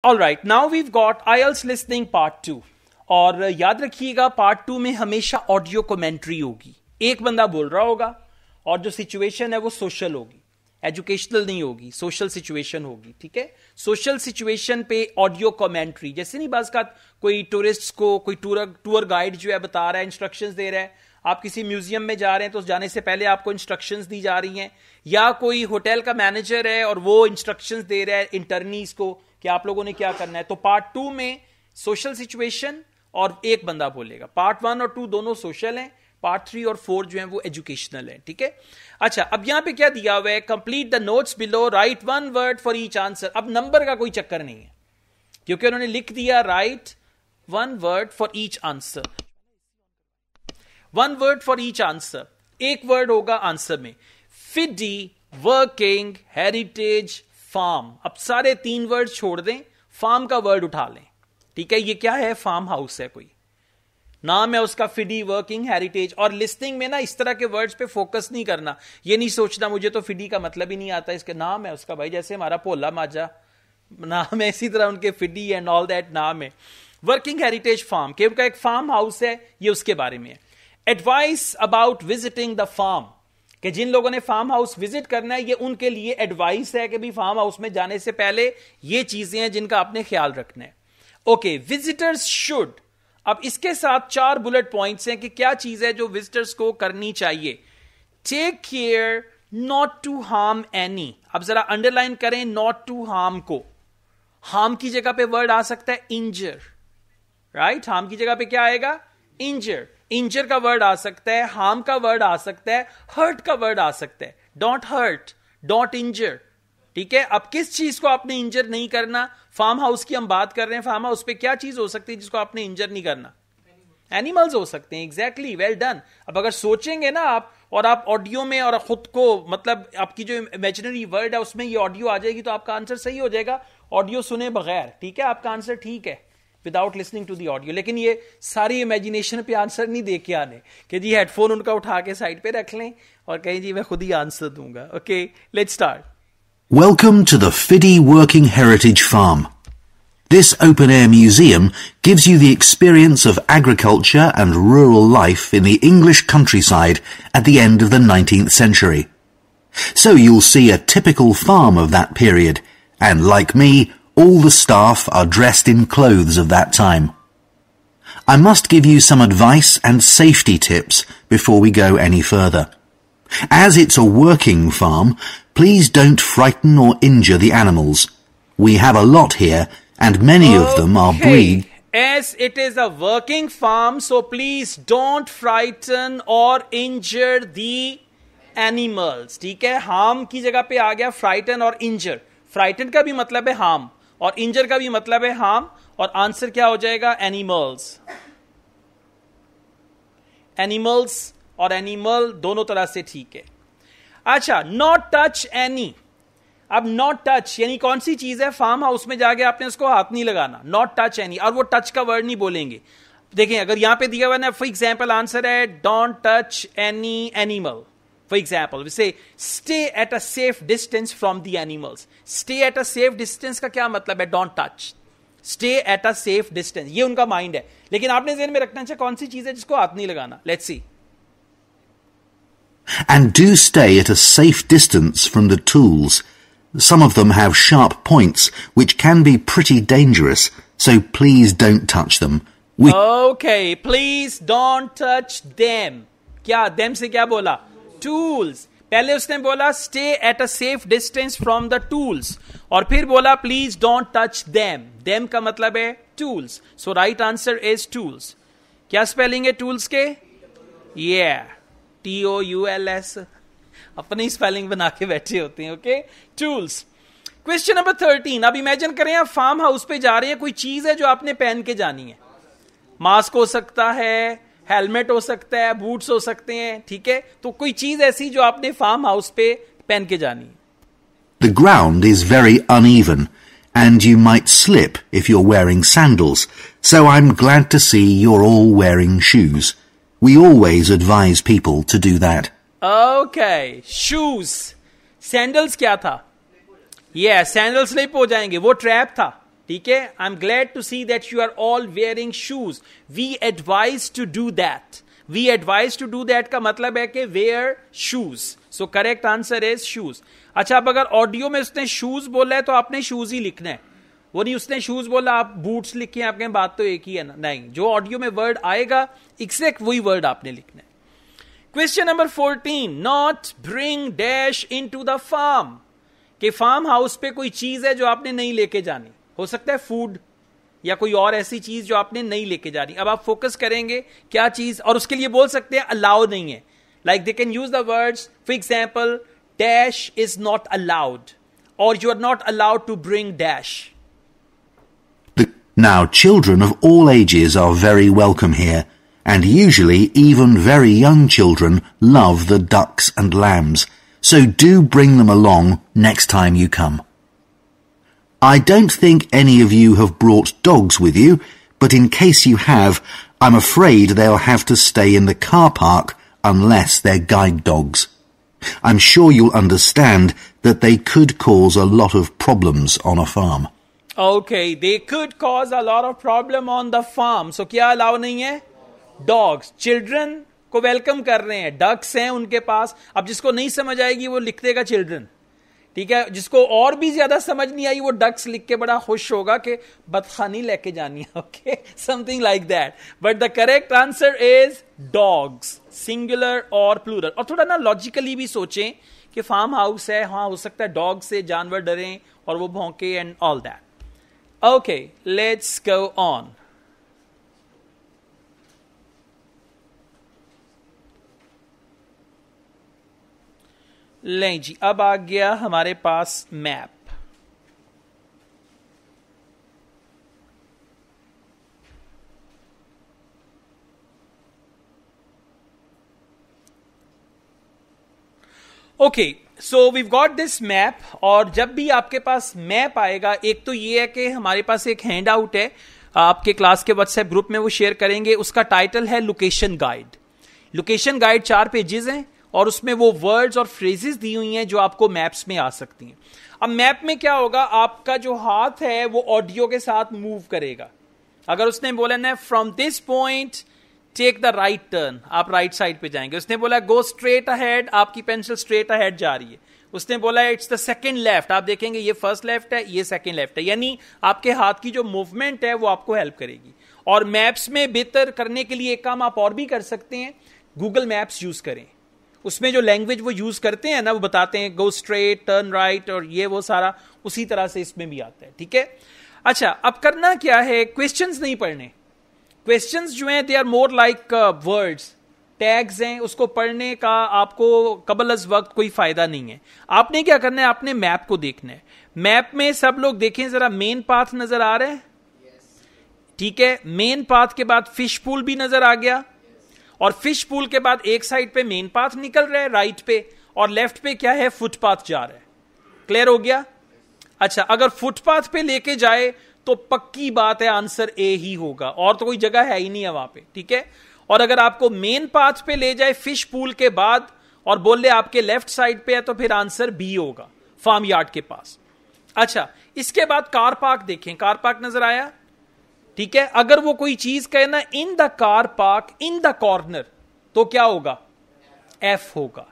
Alright, now we've got IELTS listening part 2। और याद रखिएगा पार्ट 2 में हमेशा ऑडियो कमेंट्री होगी। एक बंदा बोल रहा होगा और जो सिचुएशन है वो सोशल होगी, एजुकेशनल नहीं होगी, सोशल सिचुएशन होगी। ठीक है, सोशल सिचुएशन पे ऑडियो कमेंट्री। जैसे नहीं बात का कोई टूरिस्ट को कोई टूर गाइड जो है बता रहा है, इंस्ट्रक्शंस दे रहा है। आप किसी म्यूजियम में जा रहे हैं तो जाने से पहले आपको इंस्ट्रक्शंस दी जा रही हैं, या कोई होटल का मैनेजर है और वो इंस्ट्रक्शंस दे रहा है इंटर्नीज को कि आप लोगों ने क्या करना है। तो पार्ट 2 में सोशल सिचुएशन और एक बंदा बोलेगा। पार्ट 1 और 2 दोनों सोशल हैं, पार्ट 3 और 4 जो है वो एजुकेशनल है। ठीक है, अच्छा अब यहां पे क्या दिया हुआ है, complete the notes below, right 1 word for each answer. अब नंबर का कोई चक्कर नहीं है क्योंकि उन्होंने लिख दिया right 1 word for each answer. 1 word for each answer, एक वर्ड होगा आंसर में। फिडी, वर्किंग, हेरिटेज, फार्म। अब सारे 3 वर्ड छोड़ दें, फार्म का वर्ड उठा लें। ठीक है, ये क्या है, फार्म हाउस है, कोई नाम है उसका, फिडी, वर्किंग, हेरिटेज। और लिस्निंग में ना इस तरह के वर्ड्स पे फोकस नहीं करना। ये नहीं सोचना मुझे तो फिडी का मतलब ही नहीं आता, इसके नाम है उसका भाई, जैसे हमारा पोला माजा नाम है इसी तरह उनके फिडी एंड ऑल दैट नाम है। वर्किंग हेरिटेज फार्म, कि उनका एक फार्म हाउस है, ये उसके बारे में है। Advice about visiting the farm, कि जिन लोगों ने फार्म हाउस विजिट करना है ये उनके लिए एडवाइस है कि भी फार्म हाउस में जाने से पहले ये चीजें हैं जिनका आपने ख्याल रखना है। Okay, visitors should. अब इसके साथ 4 बुलेट पॉइंट्स हैं कि क्या चीज है जो विजिटर्स को करनी चाहिए। Take care not to harm any. अब जरा अंडरलाइन करें नॉट टू हार्म को। हार्म की जगह पे वर्ड आ सकता है इंजर, राइट। हार्म की जगह पे क्या आएगा, इंजर। इंजर का वर्ड आ सकता है, हार्म का वर्ड आ सकता है, हर्ट का वर्ड आ सकता है। डोंट हर्ट, डोंट इंजर। ठीक है, अब किस चीज को आपने इंजर नहीं करना, फार्म हाउस की हम बात कर रहे हैं। फार्म हाउस पे क्या चीज हो सकती है जिसको आपने इंजर नहीं करना, एनिमल्स हो सकते हैं। Exactly, well done. अब अगर सोचेंगे ना आप, और आप ऑडियो में और खुद को मतलब आपकी जो इमेजिनरी वर्ड है उसमें ये ऑडियो आ जाएगी तो आपका आंसर सही हो जाएगा, ऑडियो सुने बगैर। ठीक है, आपका आंसर ठीक है without listening to the audio. लेकिन ये सारी इमेजिनेशन पे आंसर नहीं दे के आने कि जी हेडफोन उनका उठा के साइड पे रख लें और कहीं जी मैं खुद ही आंसर दूंगा। Okay, let's start. Welcome to the Fiddy Working Heritage Farm. This open-air museum gives you the experience of agriculture and rural life in the English countryside at the end of the 19th century. So you'll see a typical farm of that period, and like me, all the staff are dressed in clothes of that time. I must give you some advice and safety tips before we go any further. As it's a working farm, please don't frighten or injure the animals. We have a lot here, and many of them are breed. As it is a working farm, so please don't frighten or injure the animals. ठीक है, harm की जगह पे आ गया frighten और injure. Frighten का भी मतलब है harm और injure का भी मतलब है harm, और आंसर क्या हो जाएगा, animals. Animals और एनिमल दोनों तरह से ठीक है। अच्छा, नॉट टच एनी। अब नॉट टच यानी कौन सी चीज है, फार्म हाउस में जाके आपने उसको हाथ नहीं लगाना, नॉट टच एनी। और वो टच का वर्ड नहीं बोलेंगे। देखें अगर यहां पे दिया हुआ ना, फॉर एग्जाम्पल आंसर है don't touch any animal. For example we say stay at a safe distance from the animals. Stay at a safe distance का क्या मतलब है, don't touch, stay at a safe distance, ये उनका mind है। लेकिन आपने ज़हन में रखना चाहिए कौन सी चीज है जिसको हाथ नहीं लगाना। Let's see. And do stay at a safe distance from the tools. Some of them have sharp points, which can be pretty dangerous, so please don't touch them. Okay, please don't touch them. क्या them से क्या बोला, tools। पहले उसने बोला stay at a safe distance from the tools, और फिर बोला please don't touch them. Them का मतलब है tools. So right answer is tools. क्या स्पेलिंग है tools के, yeah, TOULS। अपनी स्पेलिंग बना के बैठे होते हैं। Okay, tools. Question number 13। अब इमेजिन करें आप फार्म हाउस पे जा रहे हैं, कोई चीज है जो आपने पहन के जानी है। मास्क हो सकता है, हेलमेट हो सकता है, बूट्स हो सकते हैं। ठीक है, तो कोई चीज ऐसी जो आपने फार्म हाउस पे पहन के जानी है। The ground is very uneven, and you might slip if you're wearing sandals, so I'm glad to see you're all wearing shoes. We always advise people to do that. Okay, shoes. Sandals क्या था, sandal slip हो जाएंगे, वो trap था। ठीक है, I am glad to see that you are all wearing shoes, we advise to do that, we advise to do that का मतलब है कि wear shoes, so correct answer is shoes. अच्छा, अब अगर ऑडियो में उसने शूज बोला है तो आपने शूज ही लिखना है, वो नहीं उसने शूज बोला आप बूट्स लिखे, आपके बात तो एक ही है ना, नहीं, जो ऑडियो में वर्ड आएगा एग्जैक्ट वही वर्ड आपने लिखना है। Question number 14, not bring dash into the farm, कि फार्म हाउस पे कोई चीज है जो आपने नहीं लेके जानी, हो सकता है फूड या कोई और ऐसी चीज जो आपने नहीं लेके जानी। अब आप फोकस करेंगे क्या चीज, और उसके लिए बोल सकते हैं अलाउ नहीं है, like they can use the words for example dash is not allowed और you are not allowed to bring dash. Now, children of all ages are very welcome here, and usually even very young children love the ducks and lambs, so do bring them along next time you come. I don't think any of you have brought dogs with you, but in case you have, I'm afraid they'll have to stay in the car park unless they're guide dogs. I'm sure you'll understand that they could cause a lot of problems on a farm. Okay, they could cause a lot of problem on the farm. So क्या allow नहीं है? Dogs. Children को welcome कर रहे हैं, ducks हैं उनके पास। अब जिसको नहीं समझ आएगी वो लिख देगा चिल्ड्रन, ठीक है, जिसको और भी ज्यादा समझ नहीं आई वो डक्स लिख के बड़ा खुश होगा कि बदखानी लेके जानी है, okay, something like that. But the correct answer is dogs, singular और प्लूरल। और थोड़ा ना लॉजिकली भी सोचें कि फार्म हाउस है, हाँ हो सकता है डॉग से जानवर डरें और वो भौंके and all that. Okay, let's go on. लें जी, अब आ गया हमारे पास map. Okay, so we've got this map. और जब भी आपके पास मैप आएगा, एक तो ये है कि हमारे पास एक हैंड आउट है, आपके क्लास के व्हाट्सएप ग्रुप में वो शेयर करेंगे, उसका टाइटल है location guide. Location guide 4 pages हैं और उसमें वो वर्ड्स और फ्रेजेस दी हुई हैं जो आपको मैप्स में आ सकती हैं। अब मैप में क्या होगा, आपका जो हाथ है वो ऑडियो के साथ मूव करेगा। अगर उसने बोला ना from this point take the right turn, आप राइट साइड पे जाएंगे। उसने बोला गो स्ट्रेट अहेड, आपकी पेंसिल स्ट्रेट अहेड जा रही है। उसने बोला इट्स द सेकंड लेफ्ट, आप देखेंगे ये फर्स्ट लेफ्ट है, ये सेकंड लेफ्ट है, यानी आपके हाथ की जो मूवमेंट है वो आपको हेल्प करेगी। और मैप्स में बेहतर करने के लिए एक काम आप और भी कर सकते हैं, गूगल मैप्स यूज करें। उसमें जो लैंग्वेज वो यूज करते हैं ना, वो बताते हैं गो स्ट्रेट, टर्न राइट, और ये वो सारा उसी तरह से इसमें भी आता है, ठीक है। अच्छा, अब करना क्या है, क्वेश्चंस नहीं पढ़ने। क्वेश्चंस जो हैं they are more like words, tags हैं, उसको पढ़ने का आपको कबल अज वक्त कोई फायदा नहीं है। आपने क्या करना है, आपने मैप को देखना है। मैप में सब लोग देखें जरा, मेन पाथ नजर आ रहा है, ठीक है। मेन पाथ के बाद फिश पूल भी नजर आ गया, और फिश पूल के बाद एक साइड पे मेन पाथ निकल रहा है राइट पे, और लेफ्ट पे क्या है, फुटपाथ जा रहा है। क्लियर हो गया? अच्छा, अगर फुटपाथ पे लेके जाए तो पक्की बात है आंसर ए ही होगा, और तो कोई जगह है ही नहीं है वहां पे, ठीक है। और अगर आपको मेन पाथ पे ले जाए फिश पूल के बाद और बोले आपके लेफ्ट साइड पे है, तो फिर आंसर बी होगा, फार्म यार्ड के पास। अच्छा, इसके बाद कार पार्क देखें, कार पार्क नजर आया, ठीक है। अगर वो कोई चीज कहे ना in the car park in the corner, तो क्या होगा, एफ होगा,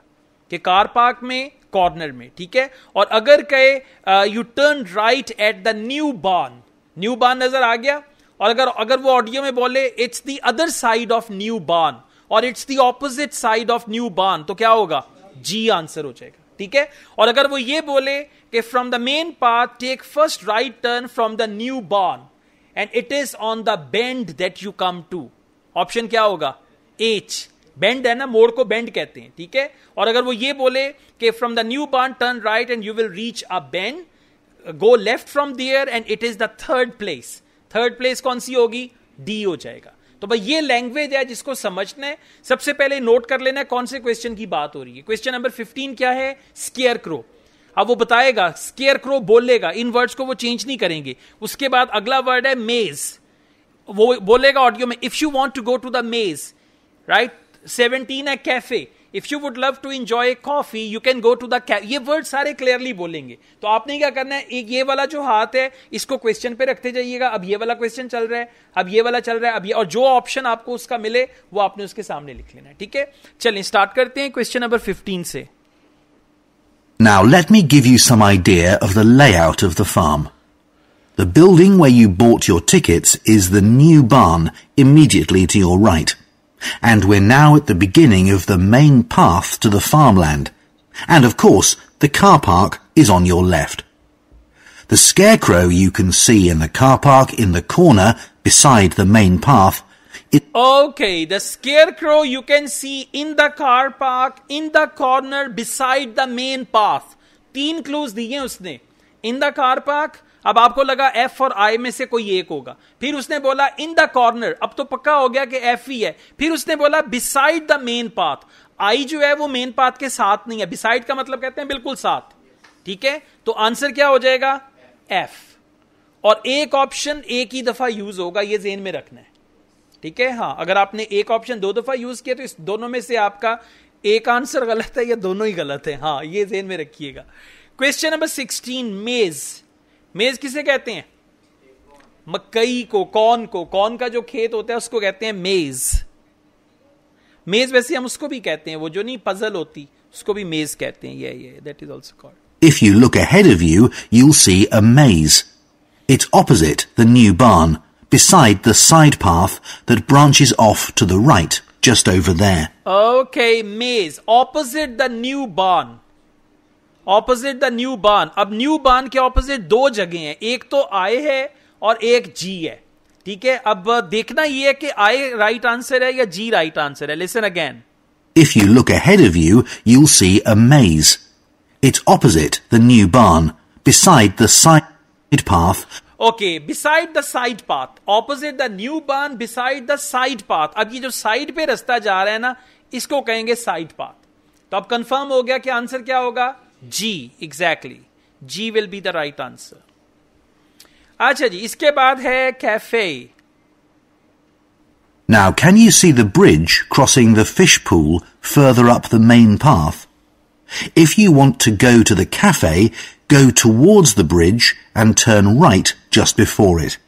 कि कार पार्क में कॉर्नर में, ठीक है। और अगर कहे you turn right at the new barn, new barn नजर आ गया। और अगर वो ऑडियो में बोले it's the other side of new barn और it's the opposite side of new barn, तो क्या होगा, जी आंसर हो जाएगा, ठीक है। और अगर वो ये बोले कि from the main path take first right turn from the new barn and it is on the bend that you come to, option क्या होगा, एच। बेंड है ना, मोड़ को बेंड कहते हैं, ठीक है। और अगर वो ये बोले कि from the new barn turn right and you will reach a bend, go left from there and it is the third place, third place कौन सी होगी, डी हो जाएगा। तो भाई ये लैंग्वेज है जिसको समझना है। सबसे पहले नोट कर लेना है कौन से क्वेश्चन की बात हो रही है। क्वेश्चन नंबर 15 क्या है, स्केयर क्रो। अब वो बताएगा, स्केयर क्रो बोलेगा, इन वर्ड्स को वो चेंज नहीं करेंगे। उसके बाद अगला वर्ड है मेज, वो बोलेगा ऑडियो में if you want to go to the maze, right. 17 है cafe, if you would love to enjoy coffee you can go to the cafe. ये वर्ड सारे क्लियरली बोलेंगे। तो आपने क्या करना है, एक ये वाला जो हाथ है इसको क्वेश्चन पे रखते जाइएगा। अब ये वाला क्वेश्चन चल रहा है, अब ये वाला चल रहा है, अब ये, और जो ऑप्शन आपको उसका मिले वो आपने उसके सामने लिख लेना है। ठीक है, चलिए स्टार्ट करते हैं क्वेश्चन नंबर 15 से। Now let me give you some idea of the layout of the farm. The building where you bought your tickets is the new barn immediately to your right. And we're now at the beginning of the main path to the farmland. And of course, the car park is on your left. The scarecrow you can see in the car park in the corner beside the main path. Okay, the scarecrow you can see in the car park in the corner beside the main path. 3 clues दिए उसने। In the car park, अब आपको लगा F और I में से कोई एक होगा। फिर उसने बोला in the corner, अब तो पक्का हो गया कि F ही है। फिर उसने बोला beside the main path, I जो है वो मेन पाथ के साथ नहीं है। beside का मतलब कहते हैं बिल्कुल साथ। ठीक है, तो आंसर क्या हो जाएगा, F। और एक ऑप्शन एक ही दफा यूज होगा, ये ज़हन में रखना है। ठीक है, हाँ, अगर आपने एक ऑप्शन 2 दफा यूज किया तो इस दोनों में से आपका एक आंसर गलत है या दोनों ही गलत है। हाँ, ये ज़हन में रखिएगा। क्वेश्चन नंबर 16, मेज। मेज किसे कहते हैं, मकई को, कॉर्न को। कॉर्न का जो खेत होता है उसको कहते हैं मेज। मेज वैसे हम उसको भी कहते हैं, वो जो नहीं पजल होती उसको भी मेज कहते हैं। ये that is also called. If you look ahead of you, you'll see a maze. It's opposite the new barn, beside the side path that branches off to the right, just over there. Okay, maze, opposite the new barn. Opposite the new barn. अब new barn के opposite 2 जगह हैं, एक तो I है और एक G है। ठीक है, अब देखना ये है कि I right answer है या G right answer है। Listen again. If you look ahead of you, you'll see a maze. It's opposite the new barn, beside the side path. Okay, beside the side path, opposite the new barn, beside the side path. अब ये जो side पे रास्ता जा रहा है ना, इसको कहेंगे साइड पाथ। तो अब कंफर्म हो गया कि आंसर क्या होगा, G, exactly. G will be the right answer. अच्छा जी, इसके बाद है cafe. Now, can you see the bridge crossing the fish pool further up the main path? If you want to go to the cafe, go towards the bridge and turn right just before it.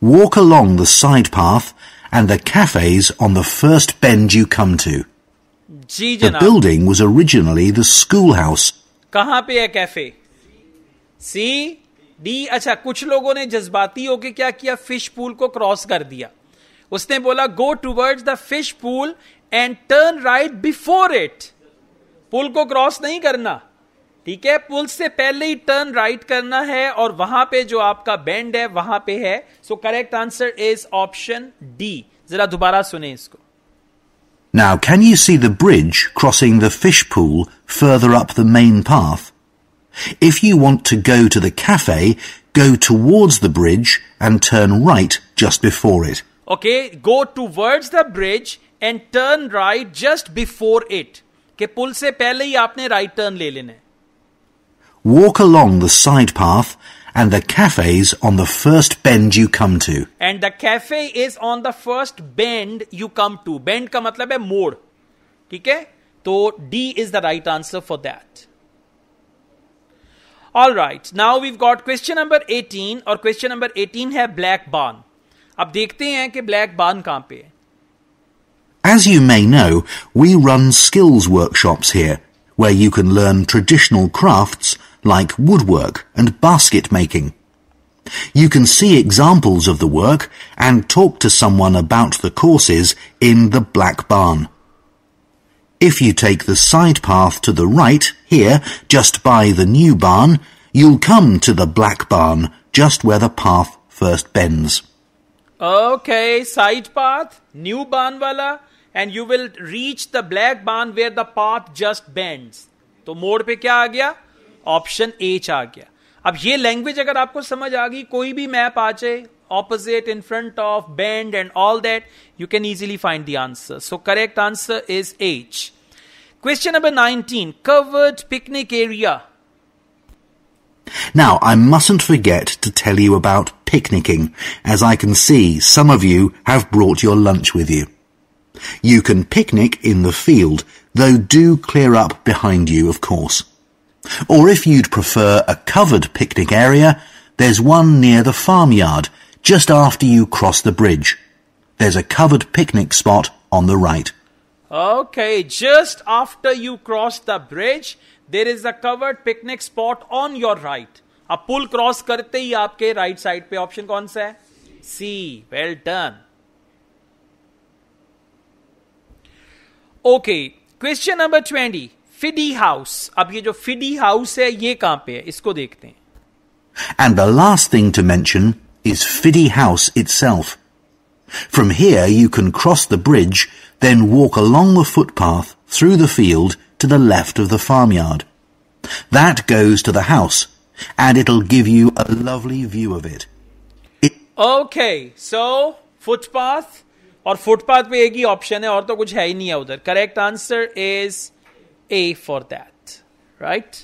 Walk along the side path and the cafe's on the first bend you come to. The building was originally the schoolhouse. कहां पे है cafe, C, D। अच्छा, कुछ लोगों ने जज्बाती होके क्या किया, फिश पूल को क्रॉस कर दिया। उसने बोला go towards the fish pool and turn right before it. पुल को क्रॉस नहीं करना, ठीक है, पुल से पहले ही टर्न राइट करना है और वहां पे जो आपका बेंड है वहां पे है। सो correct answer is option D. जरा दोबारा सुने इसको। Now, can you see the bridge crossing the fish pool further up the main path? If you want to go to the cafe, go towards the bridge and turn right just before it. Okay, go towards the bridge and turn right just before it. कि पुल से पहले ही आपने right turn ले लेना है। Walk along the side path and the cafe's on the first bend you come to. And the cafe is on the first bend you come to. Bend का मतलब है मोड़, ठीक है, तो D is the right answer for that. All right, now we've got question number 18 और question number 18 है black barn. अब देखते हैं कि black barn कहां पे है। As you may know, we run skills workshops here, where you can learn traditional crafts like woodwork and basket making. You can see examples of the work and talk to someone about the courses in the black barn. If you take the side path to the right here, just by the new barn, you'll come to the black barn just where the path first bends. Okay, side path, new barn wala, and you will reach the black barn where the path just bends. तो मोड़ पे क्या आ गया, option H आ गया। अब ये language अगर आपको समझ आ गई, कोई भी मैप आ जाए, opposite, in front of, bend and all that, you can easily find the answer. So correct answer is H. Question number 19, covered picnic area. Now, I mustn't forget to tell you about picnicking, as I can see some of you have brought your lunch with you. You can picnic in the field, though do clear up behind you, of course. Or if you'd prefer a covered picnic area, there's one near the farmyard, just after you cross the bridge. There's a covered picnic spot on the right. Okay, just after you cross the bridge, there is a covered picnic spot on your right. अब पुल cross करते ही आपके right side पे option कौन सा है? C. Well done. Okay, question number 20. Fiddy house. अब ये जो फिडी हाउस है ये कहां पे है, इसको देखते हैं. And the last thing to mention is Fiddy House itself. From here you can cross the bridge, then walk along the footpath through the field to the left of the farmyard. That goes to the house, and it'll give you a lovely view of it. Okay, so footpath, और footpath पे एक ही option है और तो कुछ है ही नहीं है उधर. Correct answer is A for that. Right.